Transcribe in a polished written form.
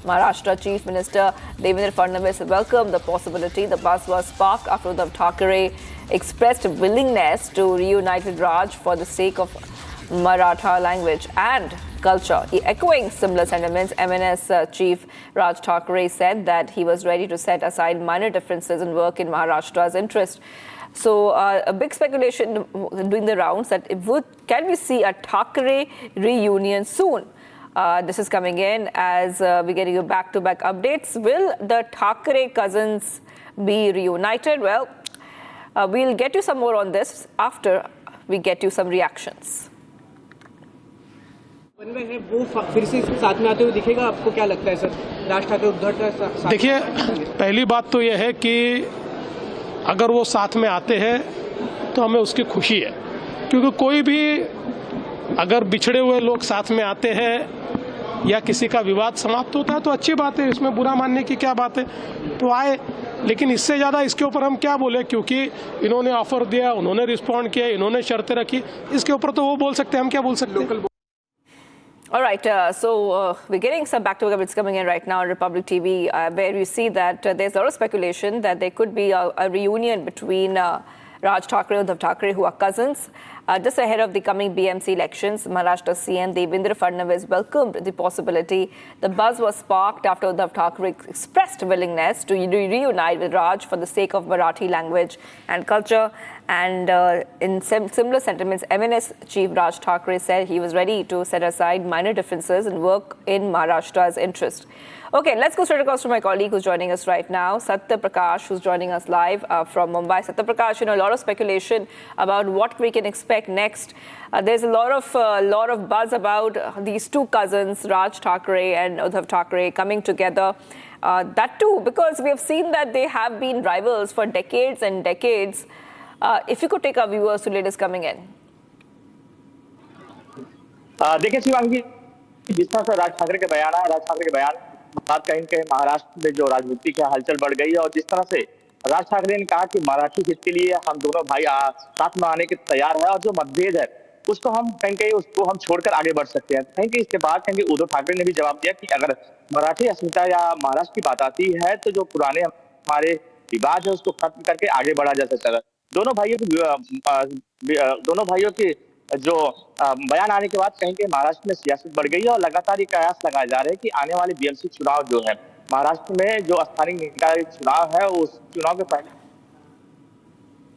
Maharashtra Chief Minister Devendra Fadnavis welcomed the possibility. The buzz was sparked after Uddhav Thackeray expressed willingness to reunite with Raj for the sake of Maratha language and culture. Echoing similar sentiments, MNS Chief Raj Thackeray said that he was ready to set aside minor differences and work in Maharashtra's interest. So a big speculation doing the rounds that can we see a Thackeray reunion soon? This is coming in as we're getting you back-to-back updates. Will the Thackeray cousins be reunited? Well, we'll get you some more on this after we get you some reactions. वो फिर से साथ में आते हुए दिखेगा, आपको क्या लगता है सर? राज ठाकरे उद्धव ठाकरे देखिए, पहली बात तो यह है कि अगर वो साथ में आते हैं तो हमें उसकी खुशी है, क्योंकि कोई भी अगर बिछड़े हुए लोग साथ में आते हैं या किसी का विवाद समाप्त होता है तो अच्छी बात है, इसमें बुरा मानने की क्या बात है, तो आए। लेकिन इससे ज़्यादा इसके ऊपर हम क्या बोले, क्योंकि इन्होंने ऑफर दिया, उन्होंने रिस्पॉन्ड किया, इन्होंने शर्तें रखी, इसके ऊपर तो वो बोल सकते हैं, हम क्या बोल सकते हैं। All right, so we're getting some back-to-back updates coming in right now on Republic TV, where you see that there's a lot of speculation that there could be a reunion between Raj Thackeray and Uddhav Thackeray, who are cousins. Just ahead of the coming BMC elections, Maharashtra CM Devendra Fadnavis welcomed the possibility. The buzz was sparked after Uddhav Thackeray expressed willingness to reunite with Raj for the sake of Marathi language and culture. And in similar sentiments, MNS Chief Raj Thackeray said he was ready to set aside minor differences and work in Maharashtra's interest. Okay, let's go straight across to my colleague who's joining us right now, Satya Prakash, who's joining us live from Mumbai. Satya Prakash, a lot of speculation about what we can expect next. There's a lot of buzz about these two cousins, Raj Thackeray and Uddhav Thackeray, coming together. That too, because we have seen that they have been rivals for decades and decades. If you could take our viewers to latest coming in. देखिए शिवांगी, जिस तरह से राज ठाकरे के बयान आया, राज ठाकरे के बयान बात कहीं कहीं महाराष्ट्र में जो राजनीतिक हलचल बढ़ गई है, और जिस तरह से राज ठाकरे ने कहा कि मराठी हित के लिए हम दोनों भाई साथ में आने के तैयार है, और जो मतभेद है उसको हम कहीं उसको हम छोड़कर आगे बढ़ सकते हैं। कहीं इसके बाद कहीं उद्धव ठाकरे ने भी जवाब दिया कि अगर मराठी अस्मिता या महाराष्ट्र की बात आती है तो जो पुराने हमारे विवाद है उसको खत्म करके आगे बढ़ा जा सकता है। दोनों भाइयों की जो बयान आने के बाद कहीं महाराष्ट्र में सियासत बढ़ गई है, और लगातार ये कयास लगाए जा रहे हैं कि आने वाले बीएमसी चुनाव जो है महाराष्ट्र में, जो स्थानीय निकाय चुनाव है, उस चुनाव के पहले